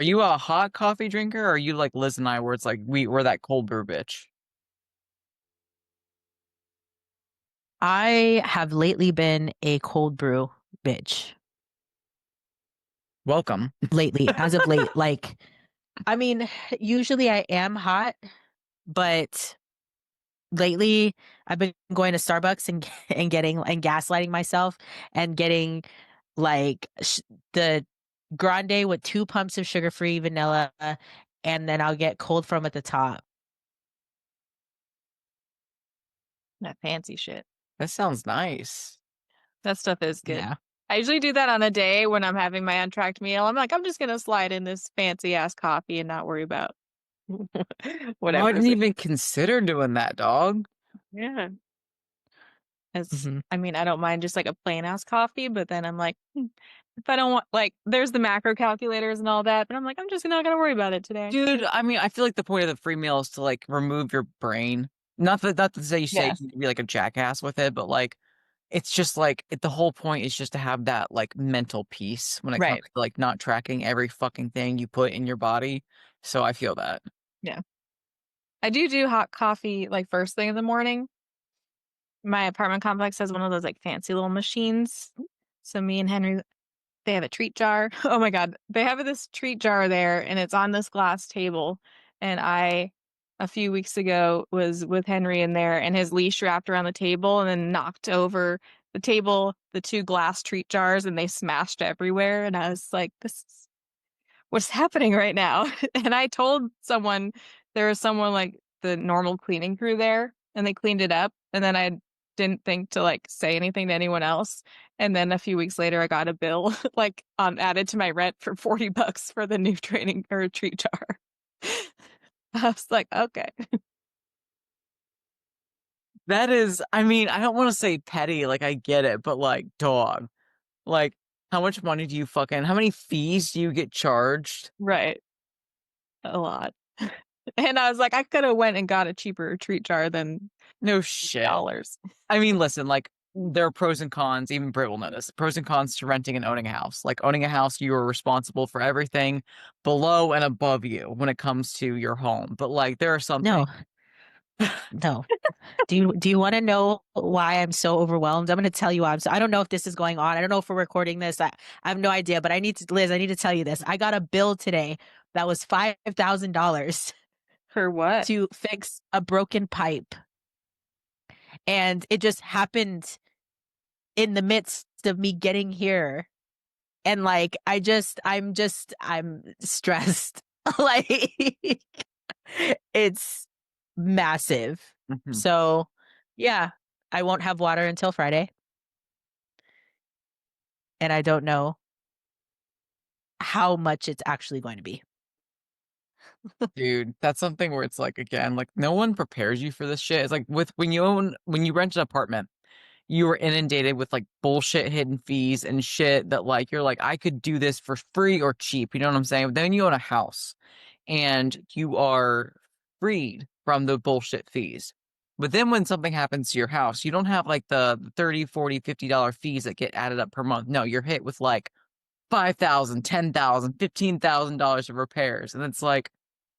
Are you a hot coffee drinker, or are you like Liz and I, where it's like we're that cold brew bitch? I have lately been a cold brew bitch. Welcome. Lately, as of late, I mean, usually I am hot, but lately I've been going to Starbucks and and gaslighting myself and getting the grande with 2 pumps of sugar-free vanilla, and then I'll get cold foam at the top. That fancy shit. That sounds nice. That stuff is good. Yeah. I usually do that on a day when I'm having my untracked meal. I'm like, I'm just gonna slide in this fancy ass coffee and not worry about I whatever's didn't in. even consider doing that, dog. Yeah. As Hmm. I mean, I don't mind just like a plain ass coffee, but then I'm like, if I don't want like there's the macro calculators and all that, but I'm like, I'm just not gonna worry about it today. Dude, I mean, I feel like the point of the free meal is to like remove your brain. Not to say Yeah. you can be like a jackass with it, but like it's just like the whole point is just to have that like mental peace when it comes Right. to like not tracking every fucking thing you put in your body. So I feel that. Yeah. I do hot coffee like first thing in the morning. My apartment complex has one of those like fancy little machines. So me and Henry, they have a treat jar. Oh my God. They have this treat jar there and it's on this glass table. And a few weeks ago, was with Henry in there and his leash wrapped around the table and then knocked over the table, the two glass treat jars, and they smashed everywhere. And I was like, this is what's happening right now. And I told someone, there was someone like the normal cleaning crew there and they cleaned it up. And then I didn't think to like say anything to anyone else. And then a few weeks later, I got a bill like added to my rent for $40 for the new training or treat jar. I was like, okay. That is, I mean, I don't want to say petty, like I get it, but like, dog, like, how much money do you how many fees do you get charged? Right. A lot. And I was like, I could have went and got a cheaper treat jar than No shit. dollars. I mean, listen, like, there are pros and cons, even Britt will know this. Pros and cons to renting and owning a house. Like, owning a house, you are responsible for everything below and above you when it comes to your home. But, like, there are some things. No, no. Do you want to know why I'm so overwhelmed? I'm going to tell you why I don't know if this is going on. I don't know if we're recording this. I have no idea, but Liz, I need to tell you this. I got a bill today that was $5,000 For what? to fix a broken pipe. And it just happened in the midst of me getting here. And like, I'm stressed. Like, it's massive. Mhm. So, yeah, I won't have water until Friday. And I don't know how much it's actually going to be. Dude, that's something where it's like, again, like, no one prepares you for this shit. It's like when you rent an apartment, you are inundated with like bullshit hidden fees and shit that like you're like I could do this for free or cheap, you know what I'm saying? But then you own a house and you are freed from the bullshit fees. But then when something happens to your house, you don't have like the 30, 40, $50 fees that get added up per month. No, you're hit with like 5,000, 10,000, $15,000 of repairs. And it's like,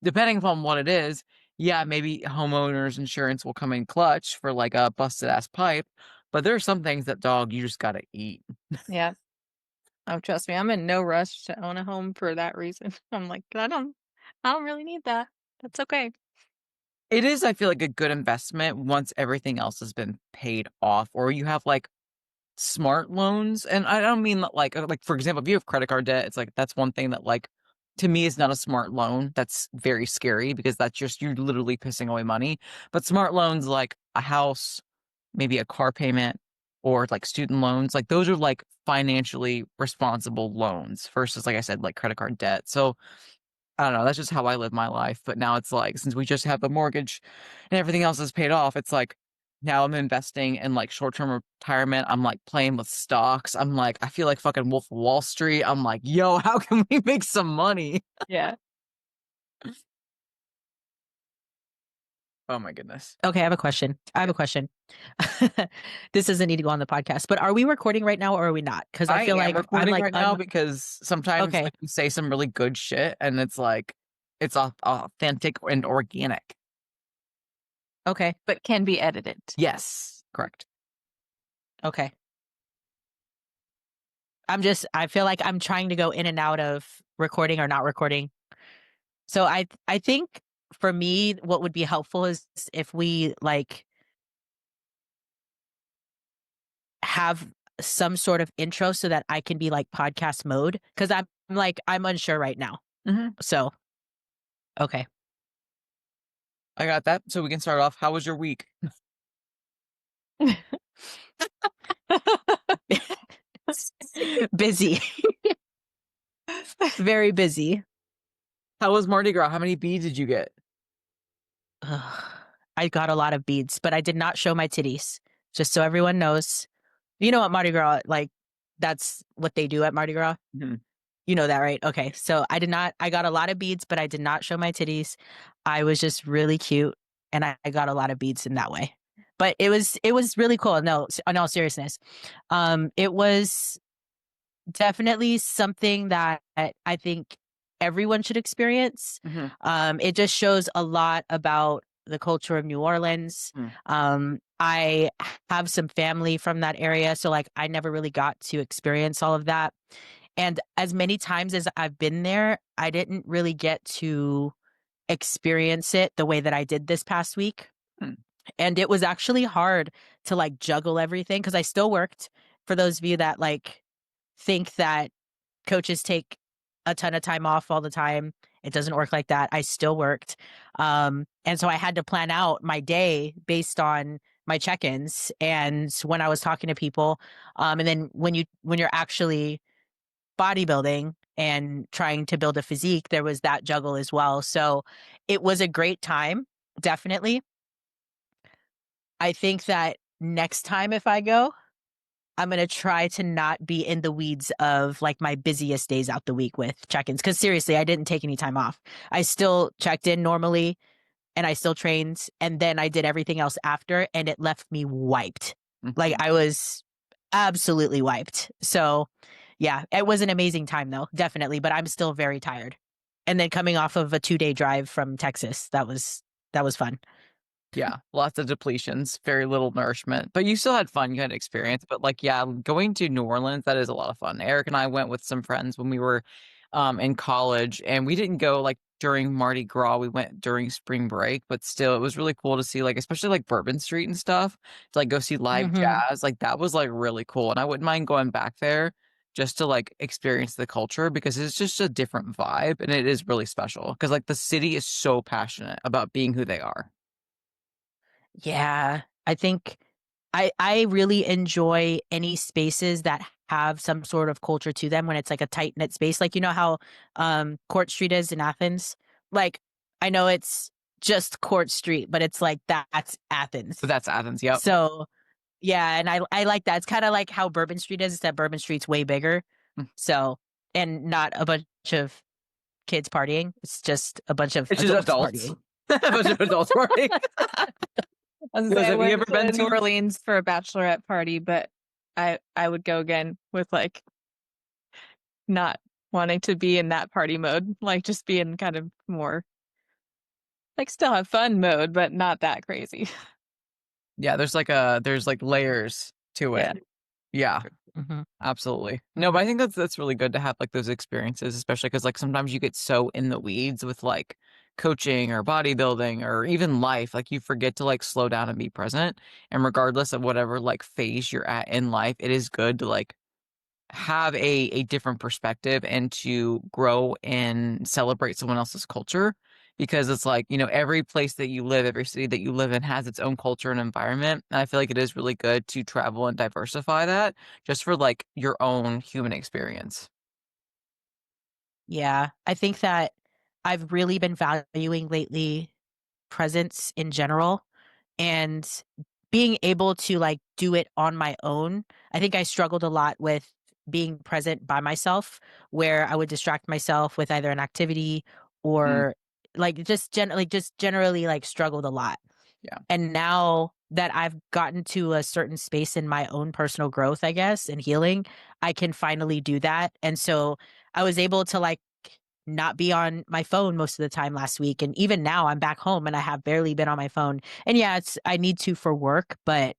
depending upon what it is, yeah, maybe homeowners insurance will come in clutch for like a busted ass pipe. But there are some things that, dog, you just gotta eat. Yeah. Oh, trust me, I'm in no rush to own a home for that reason. I'm like, I don't really need that. That's okay. It is, I feel like, a good investment once everything else has been paid off, or you have like smart loans. And I don't mean that like for example, if you have credit card debt, it's like that's one thing that like to me is not a smart loan. That's very scary because that's just you're literally pissing away money. But smart loans like a house, maybe a car payment, or like student loans, like those are like financially responsible loans versus like I said, like credit card debt. So I don't know, that's just how I live my life. But now it's like, since we just have a mortgage and everything else is paid off, it's like now I'm investing in like short-term retirement. I'm like playing with stocks. I'm like, I feel like fucking Wolf of Wall Street. I'm like, yo, how can we make some money? Yeah. Oh my goodness. Okay, I have a question. This doesn't need to go on the podcast, but are we recording right now or are we not? Because I I feel am like I'm recording like right now because sometimes okay, like you say some really good shit and it's like it's authentic and organic. okay, But can be edited. Yes, correct. okay. I feel like I'm trying to go in and out of recording or not recording. So I think for me, what would be helpful is if we like have some sort of intro so that I can be like podcast mode because I'm unsure right now. Mm-hmm. So okay. I got that. So we can start off. How was your week? Busy. Very busy. How was Mardi Gras? How many beads did you get? Ugh. I got a lot of beads, but I did not show my titties. Just so everyone knows. You know what Mardi Gras, like, that's what they do at Mardi Gras? Mm-hmm. You know that, right? Okay. So I got a lot of beads, but I did not show my titties. I was just really cute and I got a lot of beads in that way. But it was really cool. No, in all seriousness. It was definitely something that I think everyone should experience. Mm-hmm. It just shows a lot about the culture of New Orleans. I have some family from that area, so like I never really got to experience all of that. And as many times as I've been there, I didn't really get to experience it the way that I did this past week. Mm. And it was actually hard to like juggle everything because I still worked. For those of you that like think that coaches take a ton of time off all the time, it doesn't work like that. I still worked. And so I had to plan out my day based on my check-ins and when I was talking to people. And then when you're actually bodybuilding and trying to build a physique, there was that juggle as well. So it was a great time, definitely. I think that next time if I go, I'm going to try to not be in the weeds of like my busiest days out the week with check-ins. Cause seriously, I didn't take any time off. I still checked in normally and I still trained. And then I did everything else after and it left me wiped. Like Mm-hmm. I was absolutely wiped. So yeah, it was an amazing time though, definitely. But I'm still very tired. And then coming off of a 2-day drive from Texas, that was fun. Yeah, lots of depletions, very little nourishment, but you still had fun. You had experience, but like, yeah, going to New Orleans, that is a lot of fun. Eric and I went with some friends when we were in college, and we didn't go like during Mardi Gras. We went during spring break, but still, it was really cool to see like, especially like Bourbon Street and stuff, to like go see live Mm-hmm. jazz. Like that was like really cool, and I wouldn't mind going back there just to like experience the culture because it's just a different vibe, and it is really special because like the city is so passionate about being who they are. Yeah, I think I really enjoy any spaces that have some sort of culture to them when it's like a tight knit space. Like you know how Court Street is in Athens? Like I know it's just Court Street, but it's like that's Athens. But that's Athens. Yep. So yeah, and I like that. It's kind of like how Bourbon Street is, that Bourbon Street's way bigger. So and not a bunch of kids partying. It's just a bunch of It's just adults adults. partying. A bunch of adults partying. Liz, I have you went ever been to New to? Orleans for a bachelorette party, but I would go again with like not wanting to be in that party mode, like just be in kind of more like still have fun mode, but not that crazy. Yeah, there's like layers to Yeah. it. Yeah, Mm-hmm. absolutely. No, but I think that's really good to have like those experiences, especially because like sometimes you get so in the weeds with like coaching or bodybuilding or even life, like you forget to like slow down and be present. And regardless of whatever like phase you're at in life, it is good to like have a different perspective and to grow and celebrate someone else's culture because it's like, you know, every place that you live, every city that you live in has its own culture and environment. And I feel like it is really good to travel and diversify that just for like your own human experience. Yeah, I think that I've really been valuing lately presence in general and being able to like do it on my own. I think I struggled a lot with being present by myself where I would distract myself with either an activity Mm. or like just generally like struggled a lot. Yeah. And now that I've gotten to a certain space in my own personal growth, I guess, and healing, I can finally do that. And so I was able to like not be on my phone most of the time last week. And even now I'm back home and I have barely been on my phone. And yeah, I need to for work, but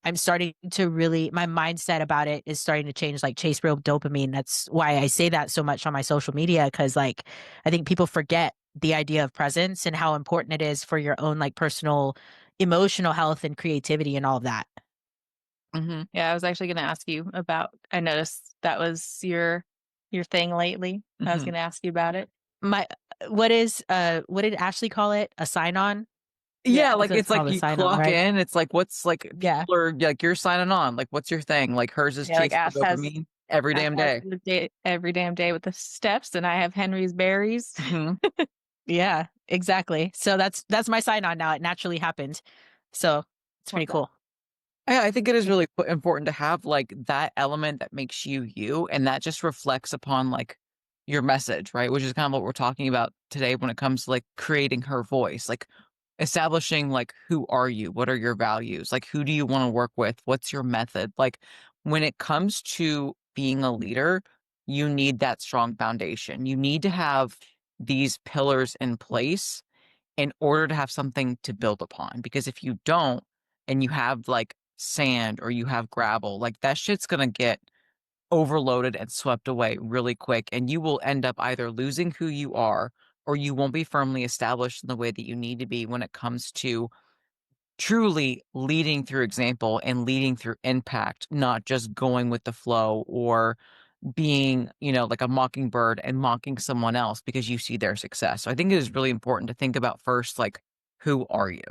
I'm starting to really, my mindset about it is starting to change, like chase real dopamine. That's why I say that so much on my social media. Cause like, I think people forget the idea of presence and how important it is for your own like personal emotional health and creativity and all of that. Mm-hmm. Yeah, I was actually going to ask you about. I noticed that was your thing lately. I was Mm-hmm. going to ask you about it. My, what did Ashley call it? A sign on? Yeah, That's like what it's it's like called, a you sign on, clock right? in. It's like what's like Yeah. people are like you're signing on. Like what's your thing? Like hers is Yeah, like chase for dopamine every Ash damn has day. the day every damn day with the steps, and I have Henry's berries. Mm-hmm. Yeah, exactly. So that's my sign on now. It naturally happened. So it's Love pretty that. cool. I think it is really important to have like that element that makes you you, and that just reflects upon like your message, right? Which is kind of what we're talking about today when it comes to like creating her voice, like establishing like who are you, what are your values, like who do you want to work with, what's your method. Like when it comes to being a leader, you need that strong foundation. You need to have these pillars in place in order to have something to build upon. Because if you don't, and you have like sand or you have gravel, like that shit's gonna get overloaded and swept away really quick. And you will end up either losing who you are or you won't be firmly established in the way that you need to be when it comes to truly leading through example and leading through impact, not just going with the flow or being, like a mockingbird and mocking someone else because you see their success. So I think it is really important to think about first, like, who are you?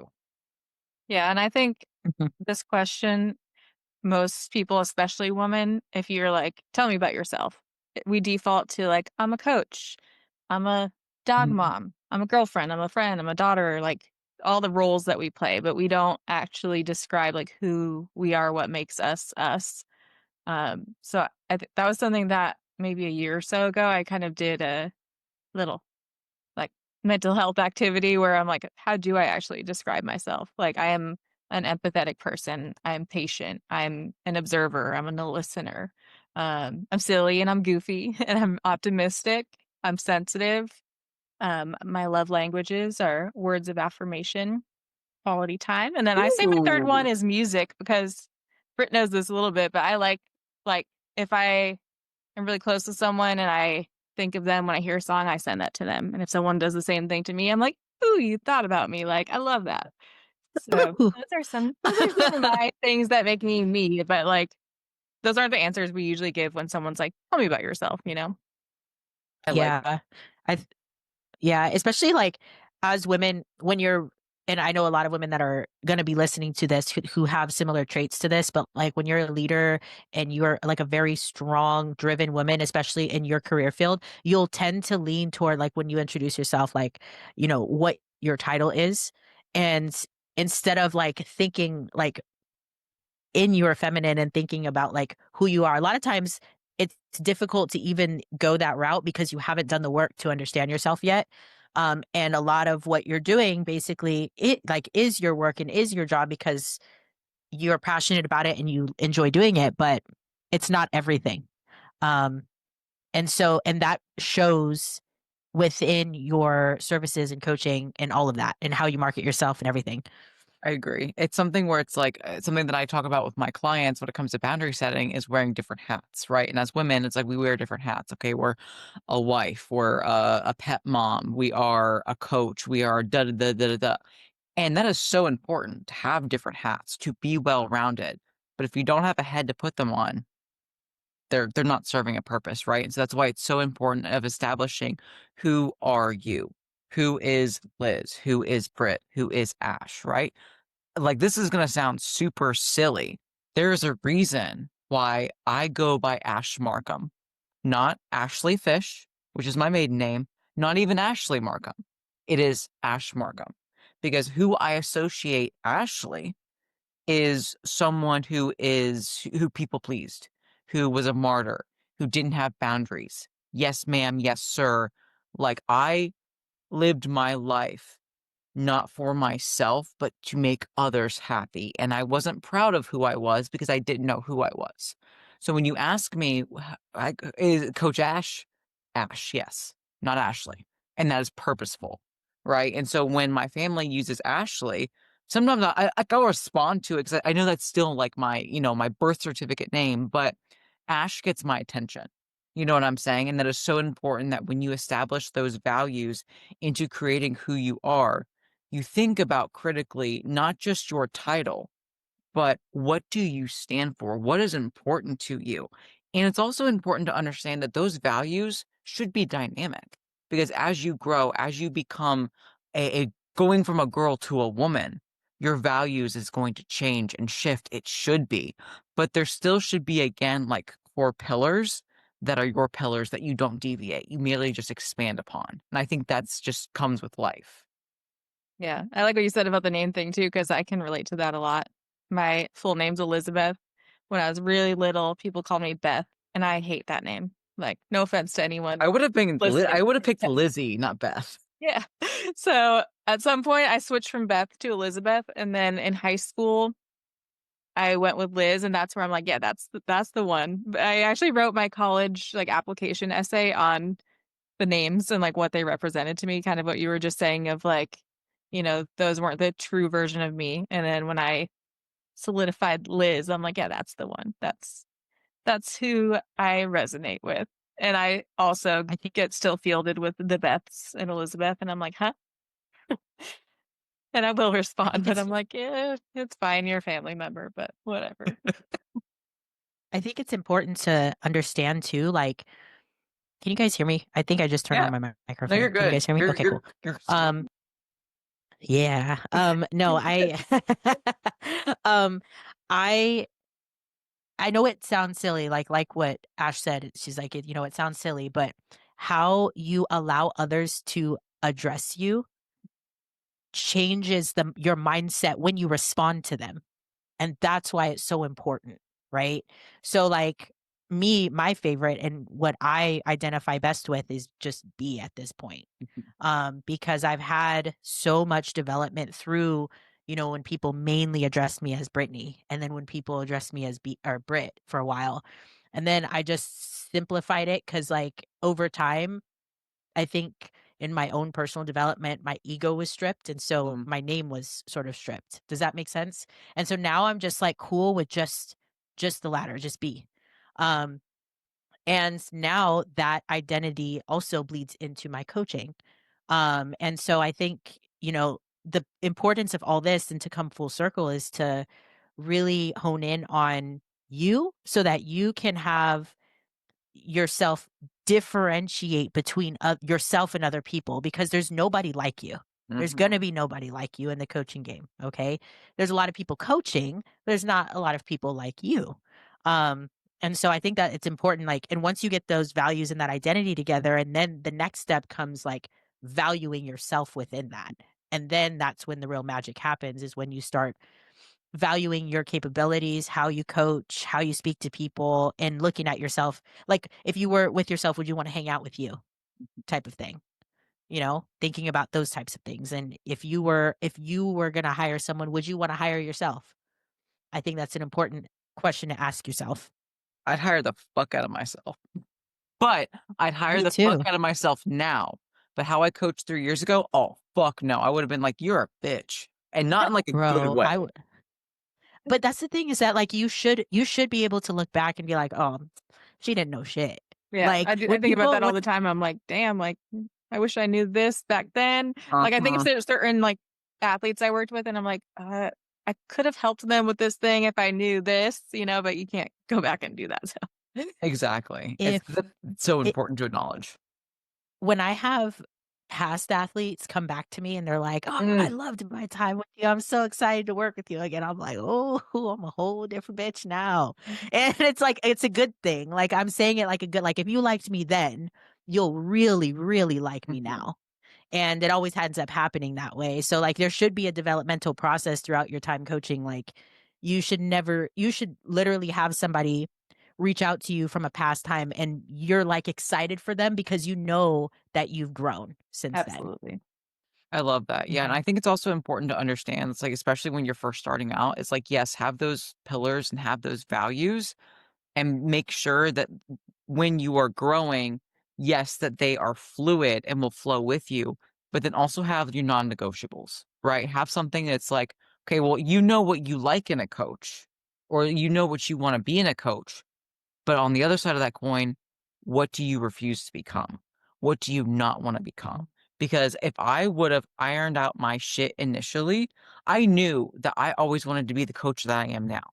Yeah, and I think Mhm. this question, most people, especially women, if you're like, tell me about yourself, we default to like, I'm a coach, I'm a dog Mhm. mom, I'm a girlfriend, I'm a friend, I'm a daughter, like all the roles that we play, but we don't actually describe like who we are, what makes us us. So that was something that maybe a year or so ago, I kind of did a little like mental health activity where I'm like, how do I actually describe myself? Like, I am an empathetic person. I'm patient. I'm an observer. I'm a listener. I'm silly and I'm goofy and I'm optimistic. I'm sensitive. My love languages are words of affirmation, quality time. And then I say my third one Ooh. is music because Britt knows this a little bit, but I like, if I am really close to someone and I think of them when I hear a song, I send that to them. And if someone does the same thing to me, I'm like, ooh, you thought about me. Like, I love that. So Ooh. those are some of my things that make me me. But like, those aren't the answers we usually give when someone's like, tell me about yourself, you know? I like that. Yeah. I Yeah, especially like as women, when you're, and I know a lot of women that are going to be listening to this who have similar traits to this, but like when you're a leader and you're like a very strong, driven woman, especially in your career field, you'll tend to lean toward like when you introduce yourself, like, what your title is. And instead of like thinking like in your feminine and thinking about like who you are. A lot of times it's difficult to even go that route because you haven't done the work to understand yourself yet. And a lot of what you're doing basically it like is your work and is your job because you're passionate about it and you enjoy doing it, but it's not everything. Um, and that shows within your services and coaching and all of that and how you market yourself and everything. I agree. It's something where it's like something that I talk about with my clients when it comes to boundary setting is wearing different hats, right? And as women, it's like we wear different hats. Okay, we're a wife, we're a pet mom, we are a coach, we are da da da da da. Da. And that is so important to have different hats to be well rounded. But if you don't have a head to put them on, they're not serving a purpose, right? And so that's why it's so important of establishing who are you, who is Liz, who is Britt, who is Ash, right? Like this is going to sound super silly. There is a reason why I go by Ash Markham, not Ashley Fish, which is my maiden name, not even Ashley Markham. It is Ash Markham because who I associate Ashley is someone who people pleased, who was a martyr, who didn't have boundaries. Yes, ma'am. Yes, sir. Like I lived my life not for myself, but to make others happy. And I wasn't proud of who I was because I didn't know who I was. So when you ask me, is it Coach Ash? Ash, yes, not Ashley. And that is purposeful, right? And so when my family uses Ashley, sometimes I'll respond to it because I know that's still like my, my birth certificate name, but Ash gets my attention. You know what I'm saying? And that is so important that when you establish those values into creating who you are, you think about critically not just your title, but what do you stand for? What is important to you? And it's also important to understand that those values should be dynamic because as you grow, as you become a going from a girl to a woman, your values is going to change and shift. It should be, but there still should be, again, like core pillars that are your pillars that you don't deviate. You merely just expand upon. And I think that's just comes with life. Yeah, I like what you said about the name thing too, because I can relate to that a lot. My full name's Elizabeth. When I was really little, people called me Beth, and I hate that name. Like, no offense to anyone I would have listening. picked Lizzie, not Beth. Yeah. So at some point, I switched from Beth to Elizabeth, and then in high school, I went with Liz, and that's where I'm like, yeah, that's the one. But I actually wrote my college like application essay on the names and like what they represented to me, kind of what you were just saying of like, those weren't the true version of me. And then when I solidified Liz, I'm like, yeah, that's the one. That's who I resonate with. And I also I think get still fielded with the Beths and Elizabeth, and I'm like, huh? And I will I respond, think but it's I'm like, yeah, it's fine. You're a family member, but whatever. I think it's important to understand too, like, can you guys hear me? I think I just turned Yeah. on my No, you're microphone. Can you good. guys hear me? Okay, cool. You're Um, yeah. No, um, I I know it sounds silly, like what Ash said. She's like, it sounds silly, but how you allow others to address you changes your mindset when you respond to them. And that's why it's so important, right? So like my favorite and what I identify best with is just B at this point. Because I've had so much development through, when people mainly addressed me as Brittany, and then when people addressed me as B or Brit for a while. And then I just simplified it because like over time, I think in my own personal development, my ego was stripped. And so Mhm. my name was sort of stripped. Does that make sense? And so now I'm just like cool with just the latter, just B. Um, and now that identity also bleeds into my coaching. And so I think, the importance of all this and to come full circle is to really hone in on you so that you can have yourself differentiate between yourself and other people because there's nobody like you. There's going to Mhm. be nobody like you in the coaching game. Okay. There's a lot of people coaching. There's not a lot of people like you. Um, and so I think that it's important, like, and once you get those values and that identity together, and then the next step comes like valuing yourself within that. And then that's when the real magic happens is when you start valuing your capabilities, how you coach, how you speak to people, and looking at yourself. Like if you were with yourself, would you want to hang out with you? Type of thing. Thinking about those types of things. And if you were gonna hire someone, would you want to hire yourself? I think that's an important question to ask yourself. I'd hire the fuck out of myself. But I'd hire Me the fuck too. out of myself now. But how I coached 3 years ago? Oh, fuck no. I would have been like, "You're a bitch." And not in like a good Bro, way. I would but that's the thing is that like you should be able to look back and be like, oh, she didn't know shit. Yeah, Like I when think about people that all when the time. I'm like, damn, like I wish I knew this back then. Like I think if Uh-huh. there's certain like athletes I worked with, and I'm like, I could have helped them with this thing if I knew this, but you can't go back and do that. So Exactly. if It's so it important to acknowge. when I have past athletes come back to me and they're like, "Oh, I Mm. loved my time with you. I'm so excited to work with you again." I'm like, "Oh, I'm a whole different bitch now." And it's like it's a good thing. Like I'm saying it like a good like if you liked me then, you'll really really like me Mhm. now. And it always ends up happening that way. So like there should be a developmental process throughout your time coaching. Like you should literally have somebody reach out to you from a past time and you're like excited for them because you know that you've grown since then. absolutely. I love that. Yeah, and Mhm. I think it's also important to understand, it's like, especially when you're first starting out, it's like, yes, have those pillars and have those values, and make sure that when you are growing, yes, that they are fluid and will flow with you, but then also have your non-negotiables, right? Have something that's like, okay, well, you know what you like in a coach, or you know what you want to be in a coach, but on the other side of that coin, what do you refuse to become? What do you not want to become? Because if I would have ironed out my shit initially, I knew that I always wanted to be the coach that I am now,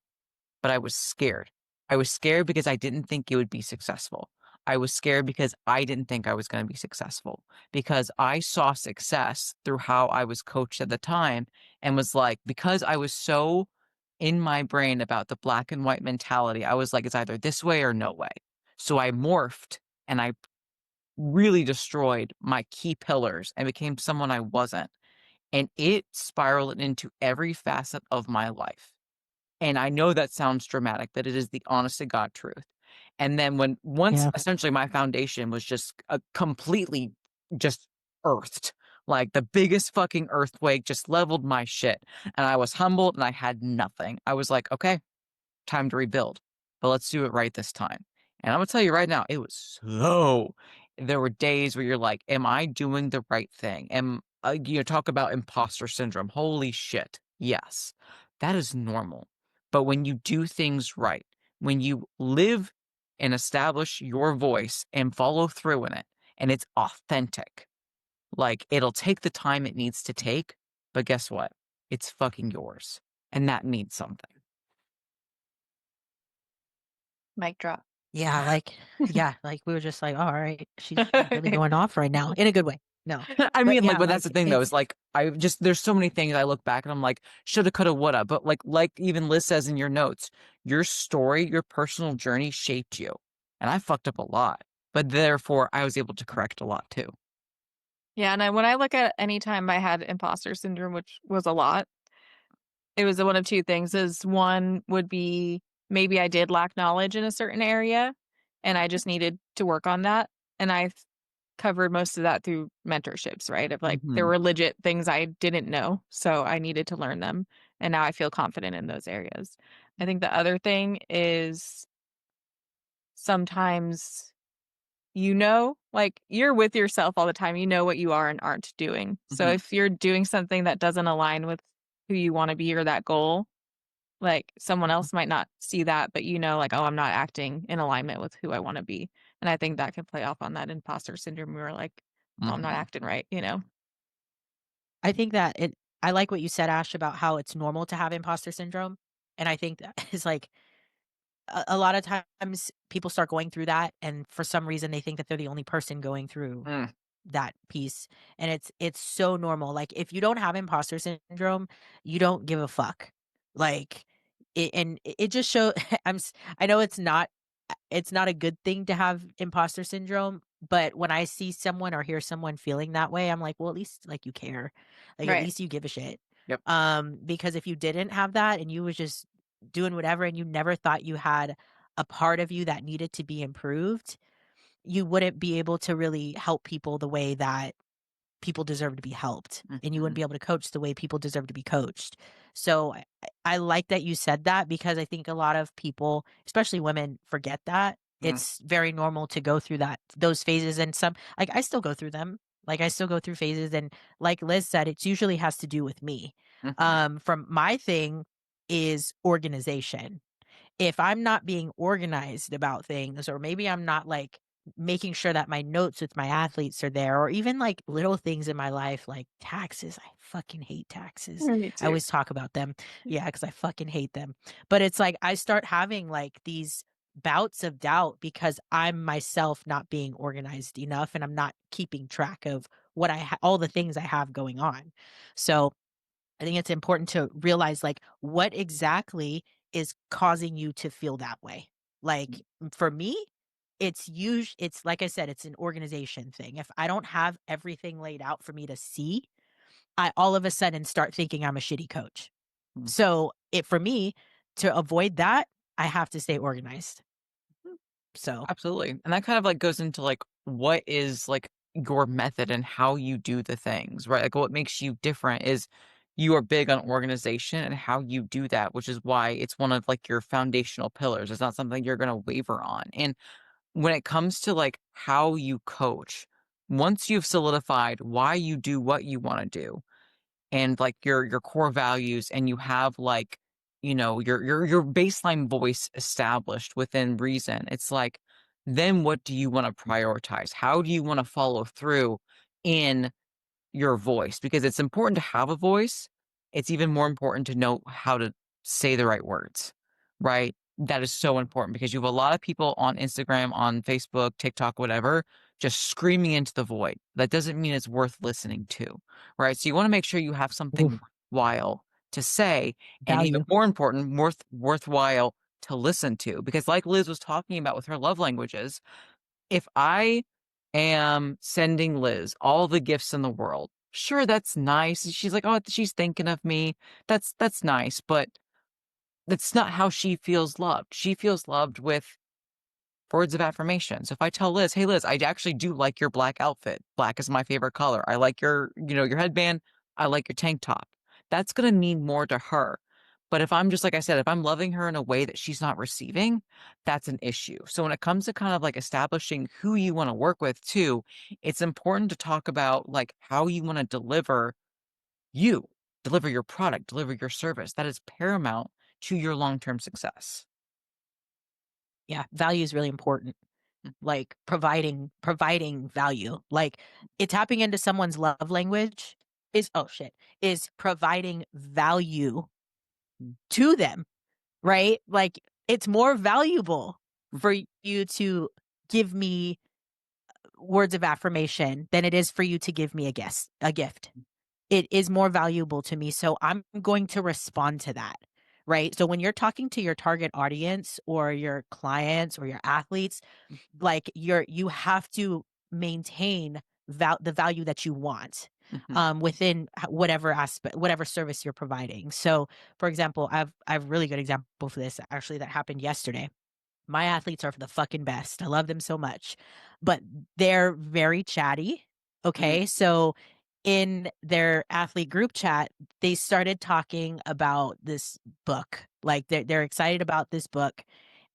but I was scared. I was scared because I didn't think it would be successful. I was scared because I didn't think I was going to be successful, because I saw success through how I was coached at the time, and was like, because I was so in my brain about the black and white mentality, I was like, it's either this way or no way. So I morphed and I really destroyed my key pillars and became someone I wasn't. And it spiraled into every facet of my life. And I know that sounds dramatic, but it is the honest to God truth. And then once Yeah. essentially my foundation was just completely just earthed, like the biggest fucking earthquake just leveled my shit. And I was humbled and I had nothing. I was like, okay, time to rebuild, but let's do it right this time. And I'm gonna tell you right now, it was so. There were days where you're like, am I doing the right thing? Talk about imposter syndrome. Holy shit. Yes, that is normal. But when you do things right, when you live and establish your voice and follow through in it, and it's authentic, like it'll take the time it needs to take, but guess what? It's fucking yours. And that means something. Mic drop. Yeah, like we were just like, all right, she's really going off right now in a good way. No. I But mean, like, yeah, but that's the like thing though, it's is like I just there's so many things I look back and I'm like, shoulda, coulda, woulda. But like even Liz says in your notes, your story, your personal journey shaped you. And I fucked up a lot. But therefore I was able to correct a lot too. Yeah, and when I look at any time I had imposter syndrome, which was a lot, it was one of two things. Is one would be maybe I did lack knowledge in a certain area, and I just needed to work on that. And I've covered most of that through mentorships, right? Of like there Hmm. were legit things I didn't know, so I needed to learn them, and now I feel confident in those areas. I think the other thing is sometimes like you're with yourself all the time. You know what you are and aren't doing. So Hmm. if you're doing something that doesn't align with who you want to be or that goal, like someone else might not see that, but like, oh, I'm not acting in alignment with who I want to be. And I think that can play off on that imposter syndrome where like, well, I'm not Hmm. acting right? I think that I like what you said, Ash, about how it's normal to have imposter syndrome. And I think that is like a lot of times people start going through that, and for some reason they think that they're the only person going through Mm. that piece, and it's so normal. Like if you don't have imposter syndrome, you don't give a fuck. Like it just show I know it's not a good thing to have imposter syndrome, but when I see someone or hear someone feeling that way, I'm like, well, at least like you care. Like at Right. least you give a shit. Yep. Because if you didn't have that and you was just doing whatever and you never thought you had a part of you that needed to be improved, you wouldn't be able to really help people the way that people deserve to be helped, and you wouldn't Hmm. be able to coach the way people deserve to be coached. So I like that you said that, because I think a lot of people, especially women, forget that. Hmm. It's very normal to go through those phases, and some, like, I still go through them. Like I still go through phases, and like Liz said, it usually has to do with me. Hmm. From my thing is organization. If I'm not being organized about things, or maybe I'm not like making sure that my notes with my athletes are there, or even like little things in my life like taxes. I fucking hate taxes. Me I too. always talk about them. Yeah, because I fucking hate them. But it's like I start having like these bouts of doubt because I'm myself not being organized enough, and I'm not keeping track of all the things I have going on. So I think it's important to realize like what exactly is causing you to feel that way. Like for me, it's like I said, it's an organization thing. If I don't have everything laid out for me to see, I all of a sudden start thinking I'm a shitty coach. So it for me to avoid that, I have to stay organized. So Absolutely. And that kind of like goes into like what is like your method and how you do the things, right? Like what makes you different is you are big on organization and how you do that, which is why it's one of like your foundational pillars. It's not something you're going to waver on. And when it comes to like how you coach, once you've solidified why you do what you want to do, and like your core values, and you have like, you know, your baseline voice established within reason, it's like, then what do you want to prioritize? How do you want to follow through in your voice? Because it's important to have a voice. It's even more important to know how to say the right words, right? That is so important because you have a lot of people on Instagram, on Facebook, TikTok, whatever, just screaming into the void. That doesn't mean it's worth listening to, right? So you want to make sure you have something Ooh, worthwhile to say, and even value. more important, worthwhile to listen to. Because like Liz was talking about with her love languages, if I am sending Liz all the gifts in the world, sure, that's nice. She's like, oh, she's thinking of me. That's nice, but that's not how she feels loved. She feels loved with words of affirmation. So if I tell Liz, hey Liz, I actually do like your black outfit. Black is my favorite color. I like your, you know, your headband. I like your tank top. That's going to mean more to her. But if I'm just like I said, if I'm loving her in a way that she's not receiving, that's an issue. So when it comes to kind of like establishing who you want to work with too, it's important to talk about like how you want to you, deliver your product, deliver your service. That is paramount to your long-term success. Yeah, value is really important. Like providing value. Like it's tapping into someone's love language is oh shit, is providing value to them, right? Like it's more valuable for you to give me words of affirmation than it is for you to give me a gift. It is more valuable to me. So I'm going to respond to that. Right. So when you're talking to your target audience or your clients or your athletes, like you have to maintain the value that you want Mhm. within whatever aspect, whatever service you're providing. So for example, I've a really good example for this actually that happened yesterday. My athletes are the fucking best. I love them so much, but they're very chatty. Mhm. Okay. So in their athlete group chat, they started talking about this book. Like they're excited about this book.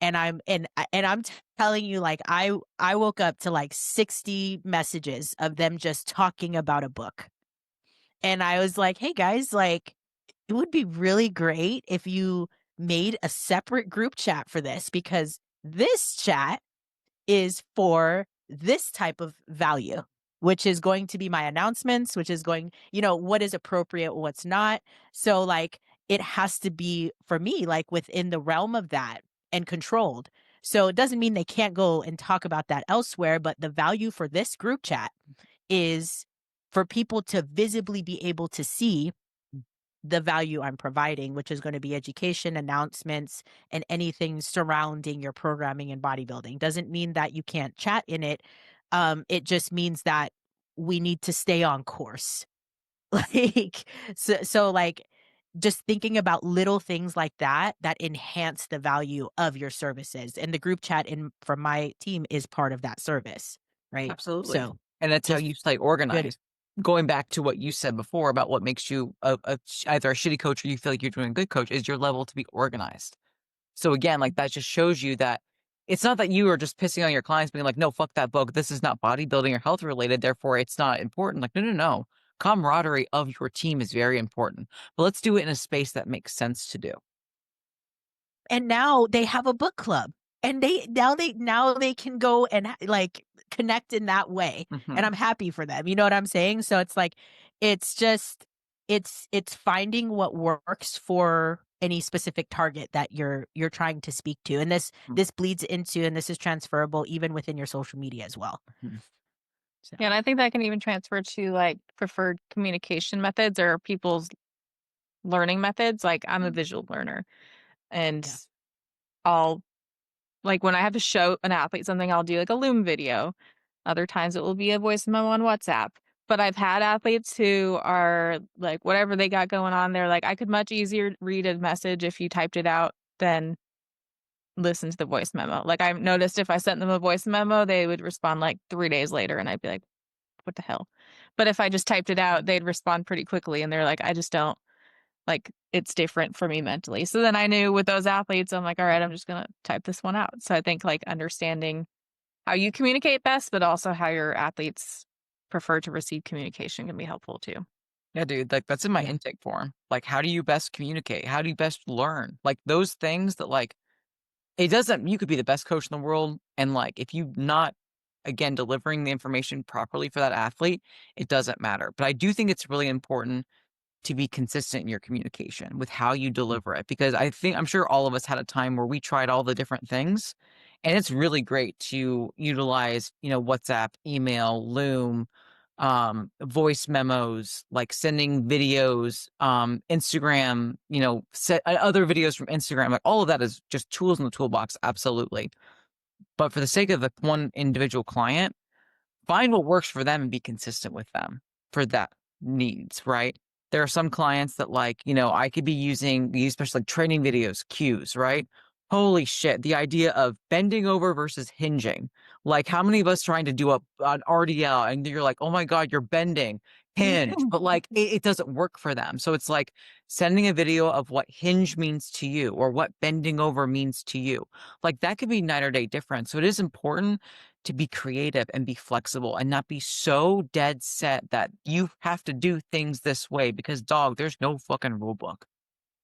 And I'm telling you, like I woke up to like 60 messages of them just talking about a book. And I was like, hey guys, like it would be really great if you made a separate group chat for this because this chat is for this type of value, which is going to be my announcements, which is going, what is appropriate, what's not. So, like, it has to be for me, like, within the realm of that and controlled. So, it doesn't mean they can't go and talk about that elsewhere, but the value for this group chat is for people to visibly be able to see the value I'm providing, which is going to be education, announcements, and anything surrounding your programming and bodybuilding. Doesn't mean that you can't chat in it. It just means that we need to stay on course. Like, so like just thinking about little things like that that enhance the value of your services. And the group chat in for my team is part of that service, right? Absolutely. So And that's how just you stay good. organized. Going back to what you said before about what makes you either a shitty coach or you feel like you're doing a good coach is your level to be organized. So again, like that just shows you that it's not that you are just pissing on your clients being like, no, fuck that book. This is not bodybuilding or health related. Therefore, it's not important. Like, no, no, no. Camaraderie of your team is very important. But let's do it in a space that makes sense to do. And now they have a book club and they can go and like connect in that way, and Hmm. I'm happy for them, you know what I'm saying? So it's like it's just it's finding what works for any specific target that you're trying to speak to, and this bleeds into, and this is transferable even within your social media as well. Hmm. So Yeah, and I think that can even transfer to like preferred communication methods or people's learning methods. Like I'm a visual learner and yeah. I'll like when I have to show an athlete something, I'll do like a Loom video. Other times it will be a voice memo on WhatsApp. But I've had athletes who are like, whatever they got going on, they're like, I could much easier read a message if you typed it out than listen to the voice memo. Like I've noticed if I sent them a voice memo, they would respond like 3 days later and I'd be like, what the hell? But if I just typed it out, they'd respond pretty quickly. And they're like, I just don't like, it's different for me mentally. So then I knew with those athletes, I'm like, all right, I'm just going to type this one out. So I think like understanding how you communicate best, but also how your athletes prefer to receive communication can be helpful too. Yeah, dude, like that's in my Yeah. intake form. Like, how do you best communicate? How do you best learn? Like those things that like it doesn't, you could be the best coach in the world. And like, if you not, again, delivering the information properly for that athlete, it doesn't matter. But I do think it's really important to be consistent in your communication with how you deliver it. Because I'm sure all of us had a time where we tried all the different things. And it's really great to utilize, WhatsApp, email, Loom, voice memos, like sending videos, Instagram, other videos from Instagram, like all of that is just tools in the toolbox. Absolutely. But for the sake of the one individual client, find what works for them and be consistent with them for that needs, right? There are some clients that like, I could be using these, especially like training videos, cues, right? Holy shit. The idea of bending over versus hinging. Like how many of us trying to do an RDL and you're like, oh my God, you're bending, hinge, but like it doesn't work for them. So it's like sending a video of what hinge means to you or what bending over means to you. Like that could be night or day difference. So it is important to be creative and be flexible and not be so dead set that you have to do things this way because dog, there's no fucking rule book.